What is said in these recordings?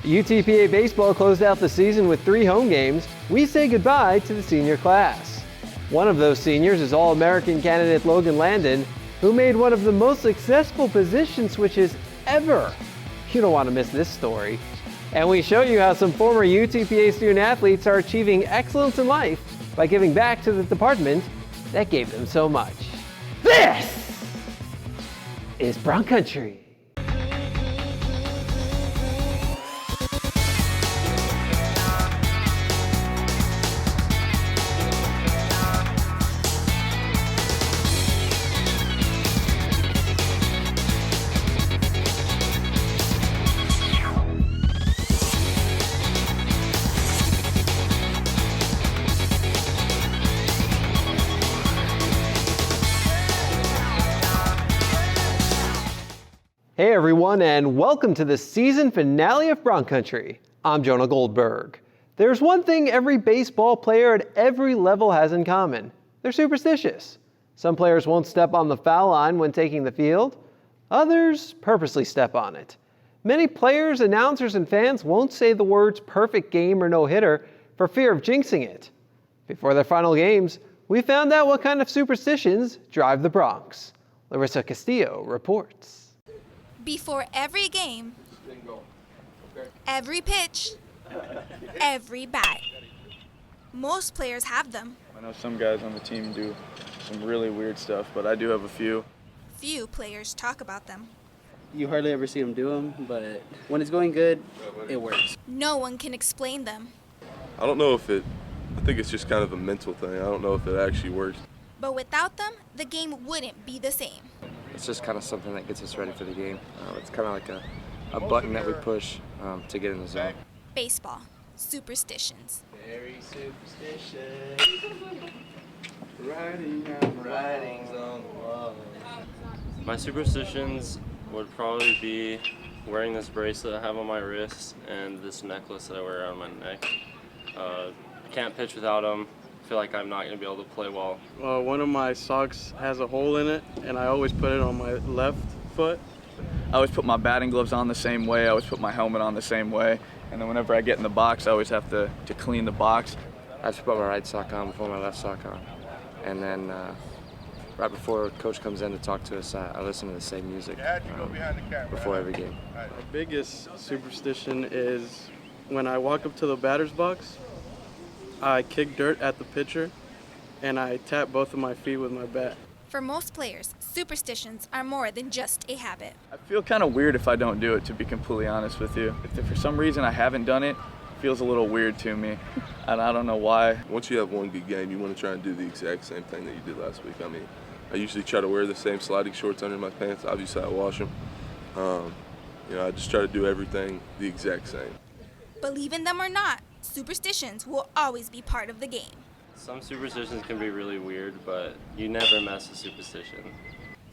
UTPA baseball closed out the season with 3 home games. We say goodbye to the senior class. One of those seniors is All-American candidate Logan Landon, who made one of the most successful position switches ever. You don't want to miss this story. And we show you how some former UTPA student athletes are achieving excellence in life by giving back to the department that gave them so much. This is Bronc Country. Hey everyone, and welcome to the season finale of Bronc Country. I'm Jonah Goldberg. There's one thing every baseball player at every level has in common. They're superstitious. Some players won't step on the foul line when taking the field. Others purposely step on it. Many players, announcers, and fans won't say the words perfect game or no hitter for fear of jinxing it. Before their final games, we found out what kind of superstitions drive the Broncs. Larissa Castillo reports. Before every game, every pitch, every bat. Most players have them. I know some guys on the team do some really weird stuff, but I do have a few. Few players talk about them. You hardly ever see them do them, but when it's going good, it works. No one can explain them. I don't know if I think it's just kind of a mental thing. I don't know if it actually works. But without them, the game wouldn't be the same. It's just kind of something that gets us ready for the game. It's kind of like a button that we push to get in the zone. Baseball. Superstitions. Very superstitious. Writings on the wall. My superstitions would probably be wearing this bracelet I have on my wrist and this necklace that I wear around my neck. I can't pitch without them. I feel like I'm not going to be able to play well. One of my socks has a hole in it, and I always put it on my left foot. I always put my batting gloves on the same way. I always put my helmet on the same way. And then whenever I get in the box, I always have to clean the box. I have to put my right sock on before my left sock on. And then right before Coach comes in to talk to us, I listen to the same music before every game. My biggest superstition is when I walk up to the batter's box, I kick dirt at the pitcher, and I tap both of my feet with my bat. For most players, superstitions are more than just a habit. I feel kind of weird if I don't do it, to be completely honest with you. If for some reason I haven't done it, it feels a little weird to me, and I don't know why. Once you have one good game, you want to try and do the exact same thing that you did last week. I mean, I usually try to wear the same sliding shorts under my pants. Obviously, I wash them. I just try to do everything the exact same. Believe in them or not, superstitions will always be part of the game. Some superstitions can be really weird, but you never mess with superstition.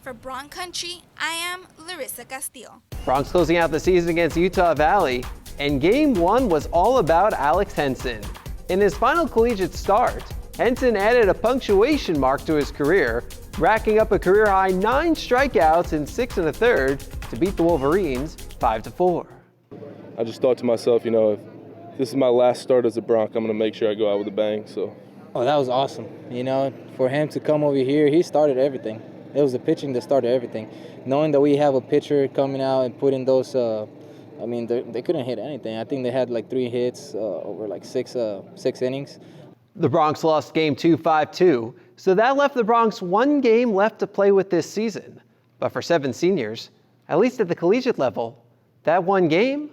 For Bronc Country, I am Larissa Castillo. Broncs closing out the season against Utah Valley, and Game 1 was all about Alex Henson. In his final collegiate start, Henson added a punctuation mark to his career, racking up a career-high 9 strikeouts in 6 1/3 to beat the Wolverines 5-4. I just thought to myself, if this is my last start as a Bronc, I'm going to make sure I go out with a bang. So. Oh, that was awesome. For him to come over here, he started everything. It was the pitching that started everything. Knowing that we have a pitcher coming out and putting those, they couldn't hit anything. I think they had like 3 hits over like six innings. The Broncs lost Game 2 5-2, so that left the Broncs 1 game left to play with this season. But for 7 seniors, at least at the collegiate level, that 1 game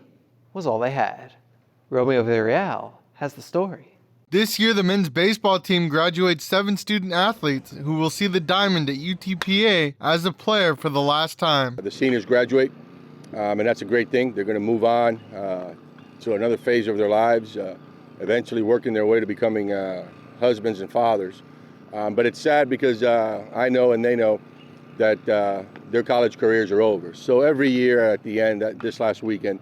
was all they had. Romeo Villarreal has the story. This year, the men's baseball team graduates 7 student athletes who will see the diamond at UTPA as a player for the last time. The seniors graduate, and that's a great thing. They're going to move on to another phase of their lives, eventually working their way to becoming husbands and fathers. But it's sad because I know and they know that their college careers are over. So every year at the end, this last weekend,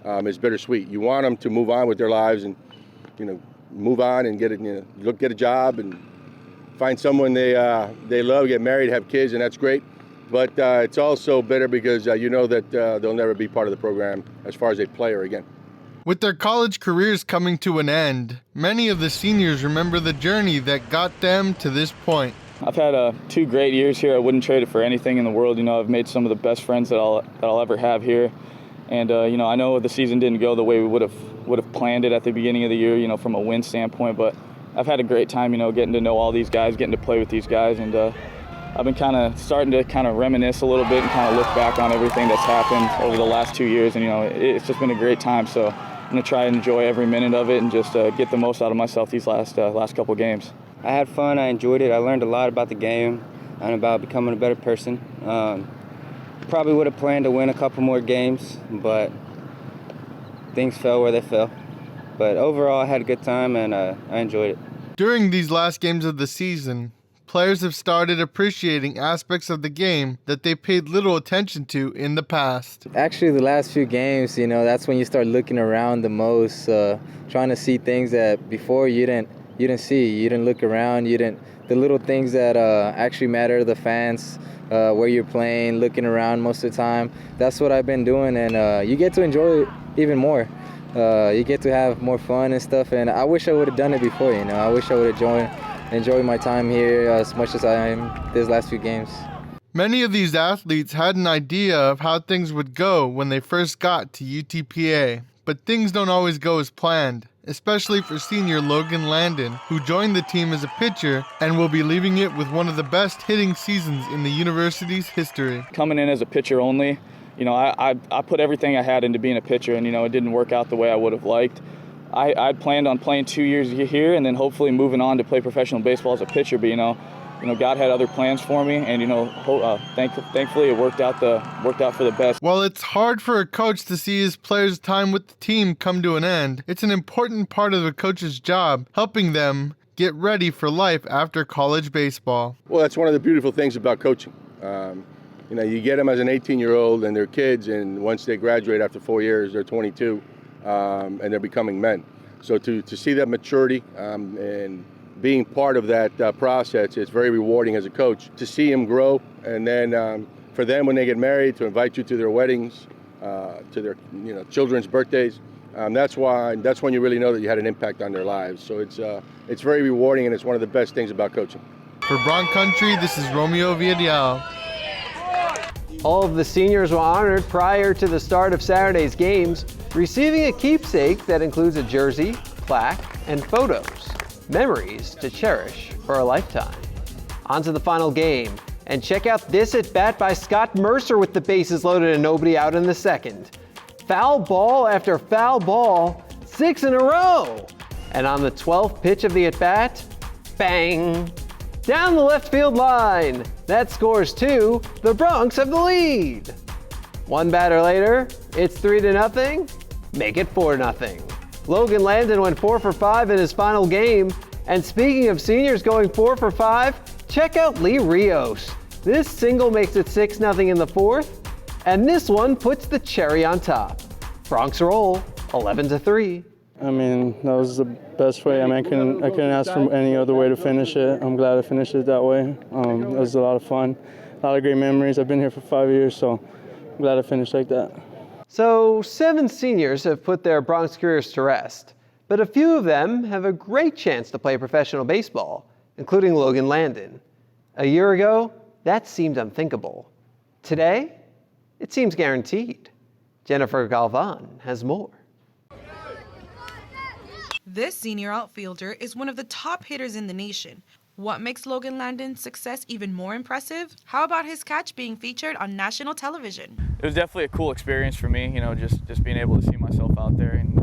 is bittersweet. You want them to move on with their lives and, move on and get a job and find someone they love, get married, have kids, and that's great. But it's also bitter because you know that they'll never be part of the program as far as a player again. With their college careers coming to an end, many of the seniors remember the journey that got them to this point. I've had 2 great years here. I wouldn't trade it for anything in the world. I've made some of the best friends that I'll ever have here. And I know the season didn't go the way we would have planned it at the beginning of the year, from a win standpoint. But I've had a great time, getting to know all these guys, getting to play with these guys, and I've been starting to reminisce a little bit and look back on everything that's happened over the last 2 years. And it's just been a great time. So I'm gonna try and enjoy every minute of it and just get the most out of myself these last couple games. I had fun. I enjoyed it. I learned a lot about the game and about becoming a better person. Probably would have planned to win a couple more games, but things fell where they fell. But overall, I had a good time and I enjoyed it. During these last games of the season, players have started appreciating aspects of the game that they paid little attention to in the past. Actually, the last few games, that's when you start looking around the most, trying to see things that before you didn't see. You didn't look around. The little things that actually matter to the fans, where you're playing, looking around most of the time. That's what I've been doing, and you get to enjoy it even more. You get to have more fun and stuff, and I wish I would have done it before. I wish I would have enjoyed my time here as much as I am these last few games. Many of these athletes had an idea of how things would go when they first got to UTPA, but things don't always go as planned, especially for senior Logan Landon, who joined the team as a pitcher and will be leaving it with one of the best hitting seasons in the university's history. Coming in as a pitcher only, I put everything I had into being a pitcher, and it didn't work out the way I would have liked. I planned on playing 2 years here and then hopefully moving on to play professional baseball as a pitcher, but God had other plans for me, and thankfully it worked out for the best. While it's hard for a coach to see his players' time with the team come to an end, it's an important part of a coach's job, helping them get ready for life after college baseball. Well, that's one of the beautiful things about coaching. You get them as an 18-year-old and they're kids, and once they graduate after 4 years, they're 22, and they're becoming men. So to see that maturity and being part of that process, it's very rewarding as a coach to see them grow, and then for them when they get married, to invite you to their weddings, to their children's birthdays. That's when you really know that you had an impact on their lives. So it's very rewarding, and it's one of the best things about coaching. For Bronc Country, this is Romeo Villarreal. All of the seniors were honored prior to the start of Saturday's games, receiving a keepsake that includes a jersey, plaque, and photos. Memories to cherish for a lifetime. On to the final game, and check out this at-bat by Scott Mercer with the bases loaded and nobody out in the second. Foul ball after foul ball, 6 in a row. And on the 12th pitch of the at-bat, bang! Down the left field line. That scores 2. The Broncs have the lead. One batter later, it's 3-0. Make it 4-0. Logan Landon went 4 for 5 in his final game. And speaking of seniors going 4 for 5, check out Lee Rios. This single makes it 6-0 in the 4th, and this one puts the cherry on top. Broncs roll 11-3. That was the best way. I couldn't ask for any other way to finish it. I'm glad I finished it that way. It was a lot of fun, a lot of great memories. I've been here for 5 years, so I'm glad I finished like that. So 7 seniors have put their Broncs careers to rest, but a few of them have a great chance to play professional baseball, including Logan Landon. A year ago, that seemed unthinkable. Today, it seems guaranteed. Jennifer Galvan has more. This senior outfielder is one of the top hitters in the nation. What makes Logan Landon's success even more impressive? How about his catch being featured on national television? It was definitely a cool experience for me, just being able to see myself out there, and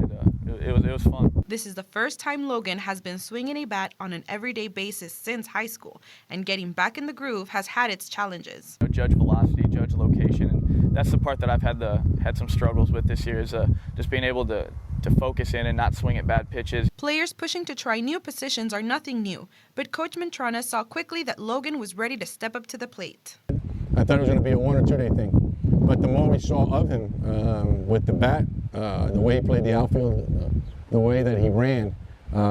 it was fun. This is the first time Logan has been swinging a bat on an everyday basis since high school, and getting back in the groove has had its challenges. Judge velocity, judge location, and that's the part that I've had some struggles with this year, is just being able to focus in and not swing at bad pitches. Players pushing to try new positions are nothing new, but Coach Mantrana saw quickly that Logan was ready to step up to the plate. I thought it was going to be a 1 or 2 day thing, but the more we saw of him with the bat, the way he played the outfield, the way that he ran,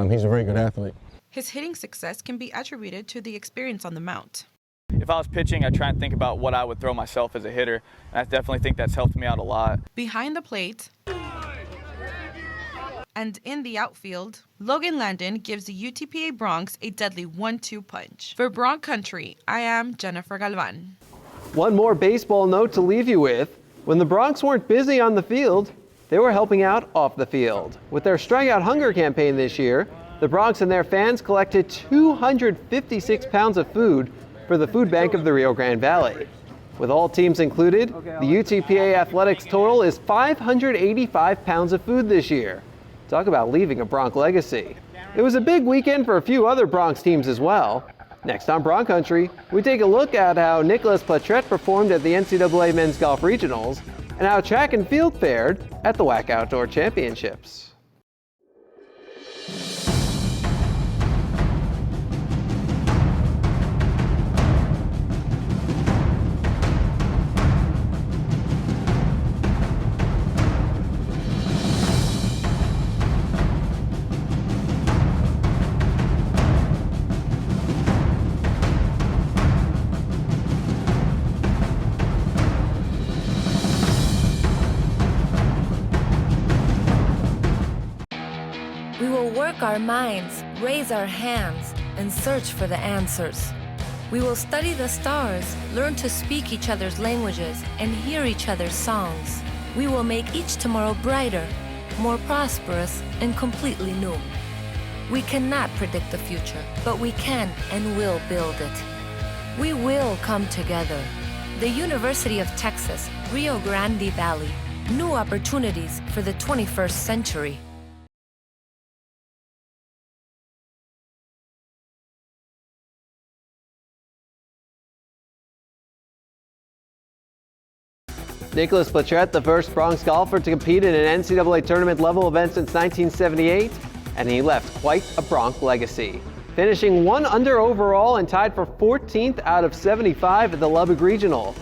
he's a very good athlete. His hitting success can be attributed to the experience on the mound. If I was pitching, I'd try and think about what I would throw myself as a hitter, and I definitely think that's helped me out a lot. Behind the plate, And in the outfield, Logan Landon gives the UTPA Broncs a deadly 1-2 punch. For Bronc Country, I am Jennifer Galvan. One more baseball note to leave you with. When the Broncs weren't busy on the field, they were helping out off the field. With their Strike Out Hunger campaign this year, the Broncs and their fans collected 256 pounds of food for the food bank of the Rio Grande Valley. With all teams included, the UTPA Athletics total is 585 pounds of food this year. Talk about leaving a Bronc legacy. It was a big weekend for a few other Bronx teams as well. Next on Bronc Country, we take a look at how Nicolas Platret performed at the NCAA Men's Golf Regionals and how track and field fared at the WAC Outdoor Championships. We will work our minds, raise our hands, and search for the answers. We will study the stars, learn to speak each other's languages, and hear each other's songs. We will make each tomorrow brighter, more prosperous, and completely new. We cannot predict the future, but we can and will build it. We will come together. The University of Texas, Rio Grande Valley. New opportunities for the 21st century. Nicolas Platret, the first Bronx golfer to compete in an NCAA tournament level event since 1978, and he left quite a Bronc legacy, finishing 1 under overall and tied for 14th out of 75 at the Lubbock Regional.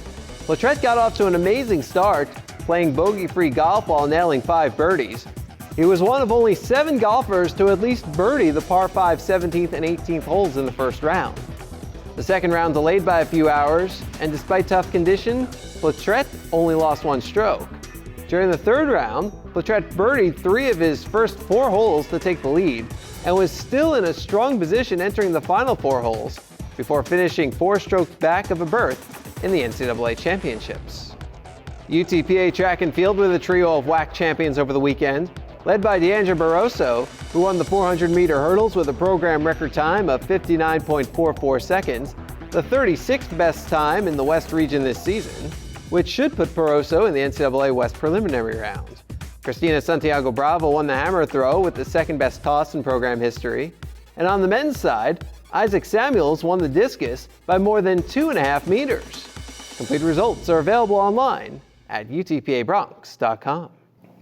Platret got off to an amazing start, playing bogey-free golf while nailing 5 birdies. He was one of only 7 golfers to at least birdie the par 5 17th and 18th holes in the first round. The second round delayed by a few hours, and despite tough condition, Platret only lost 1 stroke. During the third round, Platret birdied 3 of his first 4 holes to take the lead, and was still in a strong position entering the final 4 holes, before finishing 4 strokes back of a berth in the NCAA Championships. UTPA track and field with a trio of WAC champions over the weekend, led by Deandra Barroso, who won the 400-meter hurdles with a program record time of 59.44 seconds, the 36th best time in the West region this season, which should put Barroso in the NCAA West preliminary round. Christina Santiago Bravo won the hammer throw with the 2nd best toss in program history. And on the men's side, Isaac Samuels won the discus by more than 2.5 meters. Complete results are available online at utpabronx.com.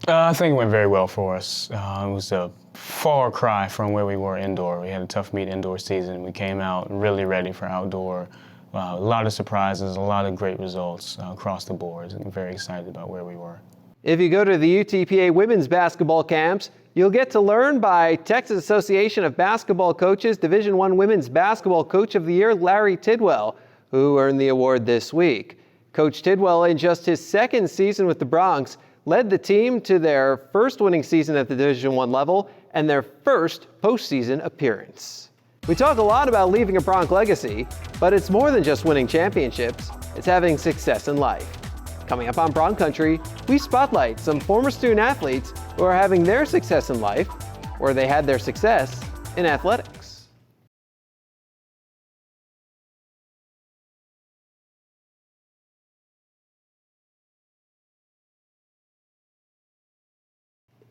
I think it went very well for us. It was a far cry from where we were indoor. We had a tough meet indoor season. We came out really ready for outdoor. A lot of surprises, a lot of great results across the board. I'm very excited about where we were. If you go to the UTPA women's basketball camps, you'll get to learn by Texas Association of Basketball Coaches Division I Women's Basketball Coach of the Year, Larry Tidwell, who earned the award this week. Coach Tidwell, in just his 2nd season with the Broncs, led the team to their first winning season at the Division I level and their first postseason appearance. We talk a lot about leaving a Bronc legacy, but it's more than just winning championships. It's having success in life. Coming up on Bronc Country, we spotlight some former student athletes who are having their success in life, or they had their success in athletics.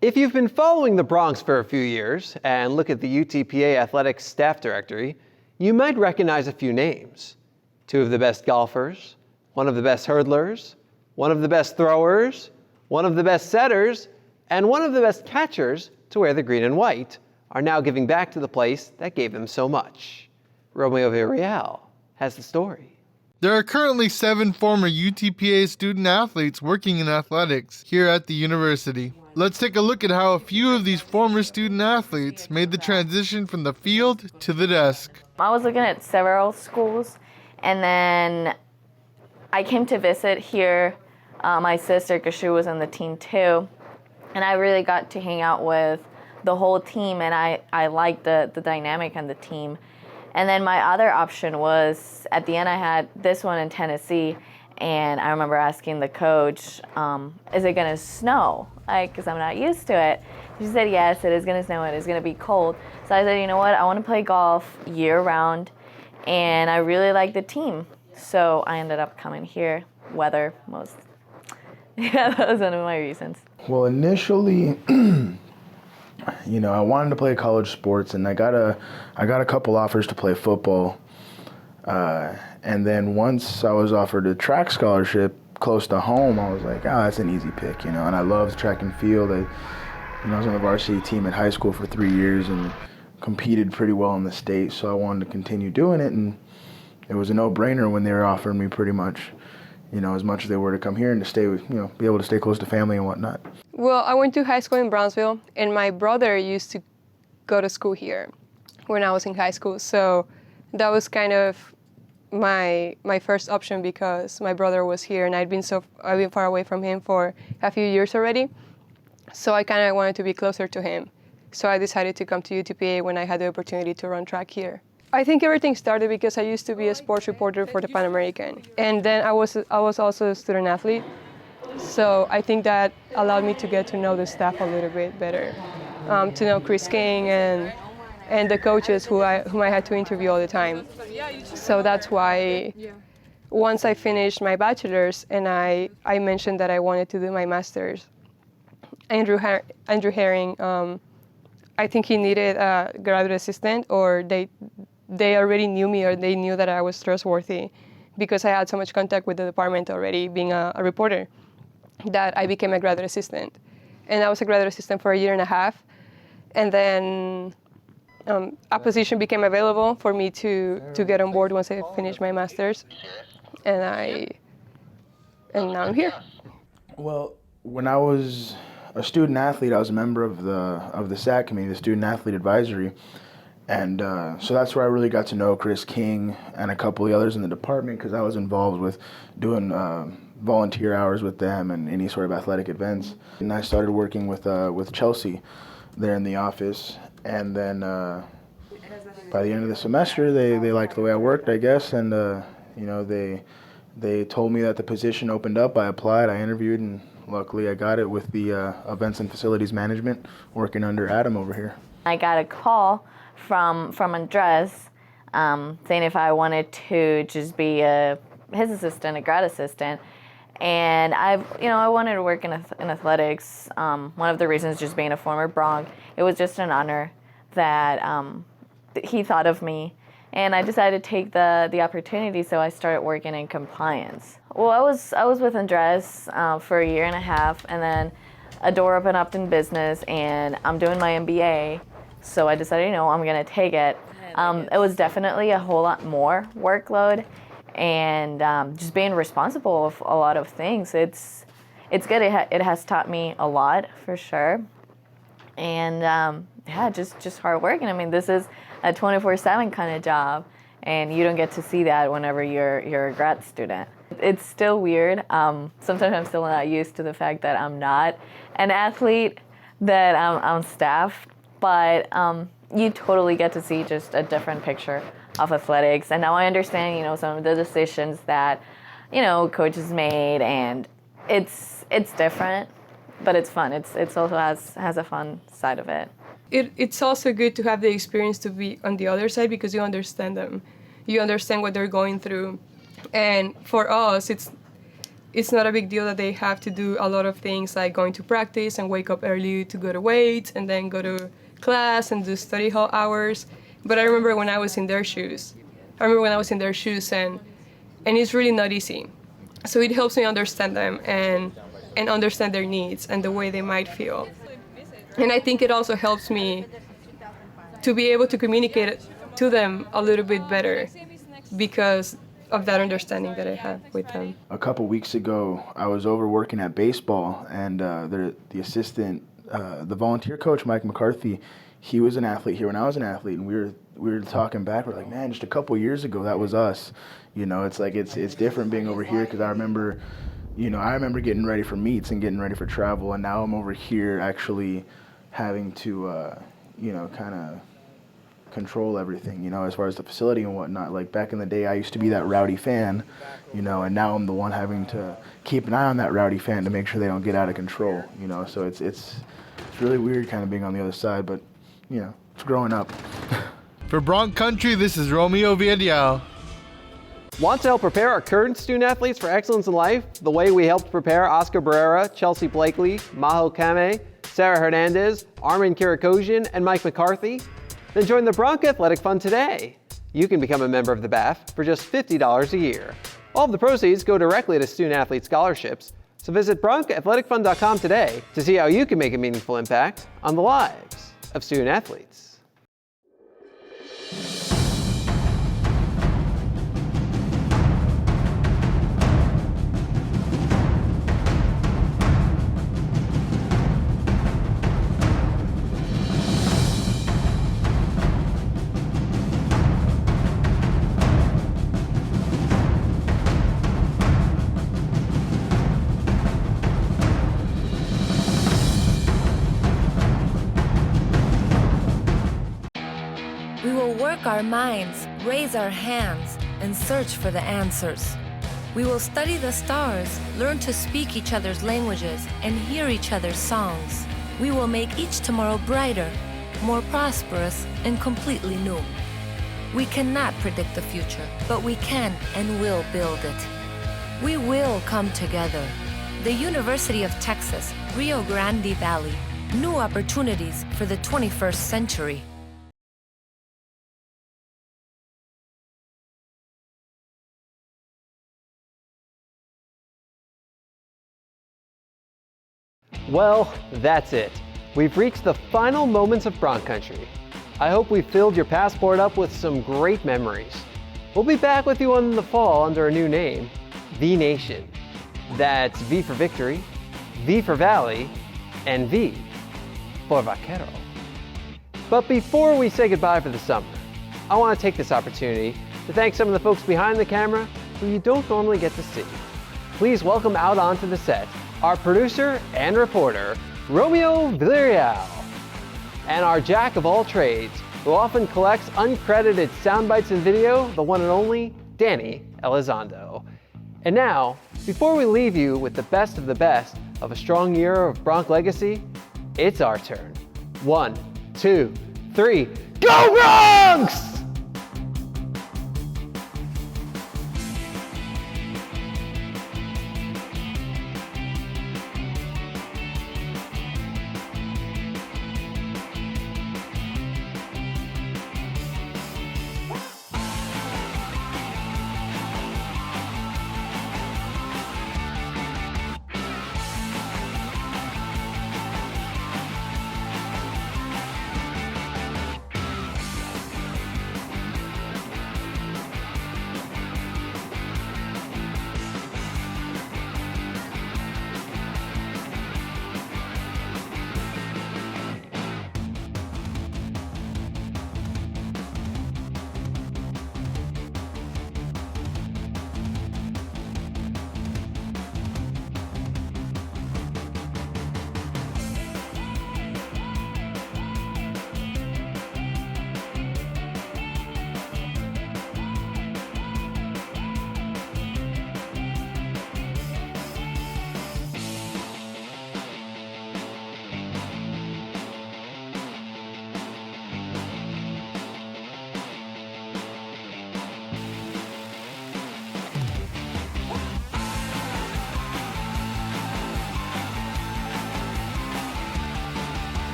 If you've been following the Broncs for a few years and look at the UTPA Athletics staff directory, you might recognize a few names. 2 of the best golfers, 1 of the best hurdlers, 1 of the best throwers, 1 of the best setters, and 1 of the best catchers to wear the green and white are now giving back to the place that gave them so much. Romeo Villarreal has the story. There are currently 7 former UTPA student athletes working in athletics here at the university. Let's take a look at how a few of these former student athletes made the transition from the field to the desk. I was looking at several schools, and then I came to visit here, my sister, because she was on the team too, and I really got to hang out with the whole team, and I liked the dynamic on the team. And then my other option was, at the end I had this one in Tennessee, and I remember asking the coach, is it gonna snow? Because I'm not used to it. She said, yes, it is gonna snow, it is gonna be cold. So I said, you know what, I wanna play golf year round, and I really like the team. So I ended up coming here, weather most. Yeah, that was one of my reasons. Well, initially, you know, I wanted to play college sports, and I got a couple offers to play football. And then once I was offered a track scholarship close to home, I was like, that's an easy pick, you know. And I loved track and field. I was on the varsity team at high school for 3 years and competed pretty well in the state, so I wanted to continue doing it. And it was a no-brainer when they were offering me pretty much, you know, as much as they were to come here and to stay with, you know, be able to stay close to family and whatnot. Well, I went to high school in Brownsville, and my brother used to go to school here when I was in high school. So that was kind of my first option, because my brother was here and I'd been far away from him for a few years already. So I kind of wanted to be closer to him. So I decided to come to UTPA when I had the opportunity to run track here. I think everything started because I used to be a sports reporter for the Pan American, and then I was also a student athlete. So I think that allowed me to get to know the staff a little bit better, to know Chris King and the coaches whom I had to interview all the time. So that's why once I finished my bachelor's and I mentioned that I wanted to do my master's, Andrew Herring, I think he needed a graduate assistant, or they already knew me, or they knew that I was trustworthy because I had so much contact with the department already, being a reporter, that I became a graduate assistant. And I was a graduate assistant for a year and a half. And then a position became available for me to get on board once I finished my master's. And now I'm here. Well, when I was a student athlete, I was a member of the SAT committee, the Student Athlete Advisory. And so that's where I really got to know Chris King and a couple of the others in the department, because I was involved with doing volunteer hours with them and any sort of athletic events. And I started working with Chelsea there in the office. And then by the end of the semester, they liked the way I worked, I guess. And you know, they told me that the position opened up. I applied, I interviewed, and luckily I got it with the events and facilities management, working under Adam over here. I got a call from Andres saying if I wanted to just be his assistant, a grad assistant. And I wanted to work in athletics. One of the reasons just being a former Bronc, it was just an honor that he thought of me. And I decided to take the opportunity, so I started working in compliance. Well, I was with Andres for a year and a half, and then a door opened up in business, and I'm doing my MBA. So I decided, I'm going to take it. It was definitely a whole lot more workload, and just being responsible of a lot of things. It's good. It has taught me a lot, for sure. And just hard work. And I mean, this is a 24/7 kind of job, and you don't get to see that whenever you're a grad student. It's still weird. Sometimes I'm still not used to the fact that I'm not an athlete, that I'm staff. But you totally get to see just a different picture of athletics. And now I understand, some of the decisions that, coaches made, and it's different, but it's fun. It's also has a fun side of it. It's also good to have the experience to be on the other side, because you understand them. You understand what they're going through. And for us, it's not a big deal that they have to do a lot of things like going to practice and wake up early to go to weights and then go to class and do study hall hours. But I remember when I was in their shoes. And it's really not easy. So it helps me understand them and understand their needs and the way they might feel. And I think it also helps me to be able to communicate to them a little bit better because of that understanding that I have with them. A couple weeks ago, I was over working at baseball, and the assistant, the volunteer coach, Mike McCarthy, he was an athlete here when I was an athlete, and we were talking back. We're like, man, just a couple years ago, that was us. It's like it's different being over here, because I remember getting ready for meets and getting ready for travel, and now I'm over here actually having to, you know, kind of control everything, you know, as far as the facility and whatnot. Like back in the day, I used to be that rowdy fan, you know, and now I'm the one having to keep an eye on that rowdy fan to make sure they don't get out of control, you know. So it's really weird kind of being on the other side, but, you know, it's growing up. For Bronc Country, this is Romeo Villarreal. Want to help prepare our current student athletes for excellence in life the way we helped prepare Oscar Barrera, Chelsea Blakely, Maho Kame, Sarah Hernandez, Armin Kirakosian, and Mike McCarthy? Then join the Bronc Athletic Fund today. You can become a member of the BAF for just $50 a year. All of the proceeds go directly to student athlete scholarships, so visit BroncAthleticFund.com today to see how you can make a meaningful impact on the lives of student athletes. We will work our minds, raise our hands, and search for the answers. We will study the stars, learn to speak each other's languages, and hear each other's songs. We will make each tomorrow brighter, more prosperous, and completely new. We cannot predict the future, but we can and will build it. We will come together. The University of Texas, Rio Grande Valley. New opportunities for the 21st century. Well, that's it. We've reached the final moments of Bronc Country. I hope we filled your passport up with some great memories. We'll be back with you in the fall under a new name, The Nation. That's V for Victory, V for Valley, and V for Vaquero. But before we say goodbye for the summer, I want to take this opportunity to thank some of the folks behind the camera who you don't normally get to see. Please welcome out onto the set our producer and reporter, Romeo Villarreal, and our jack of all trades, who often collects uncredited sound bites and video, the one and only Danny Elizondo. And now, before we leave you with the best of a strong year of Bronc legacy, it's our turn. 1, 2, 3, go Broncs!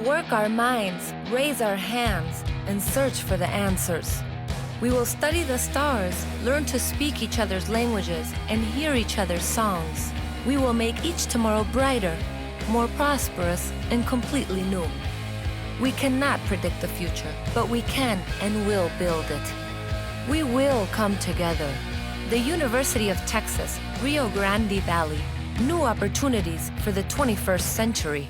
work our minds, raise our hands, and search for the answers. We will study the stars, learn to speak each other's languages, and hear each other's songs. We will make each tomorrow brighter, more prosperous, and completely new. We cannot predict the future, but we can and will build it. We will come together. The University of Texas, Rio Grande Valley. New opportunities for the 21st century.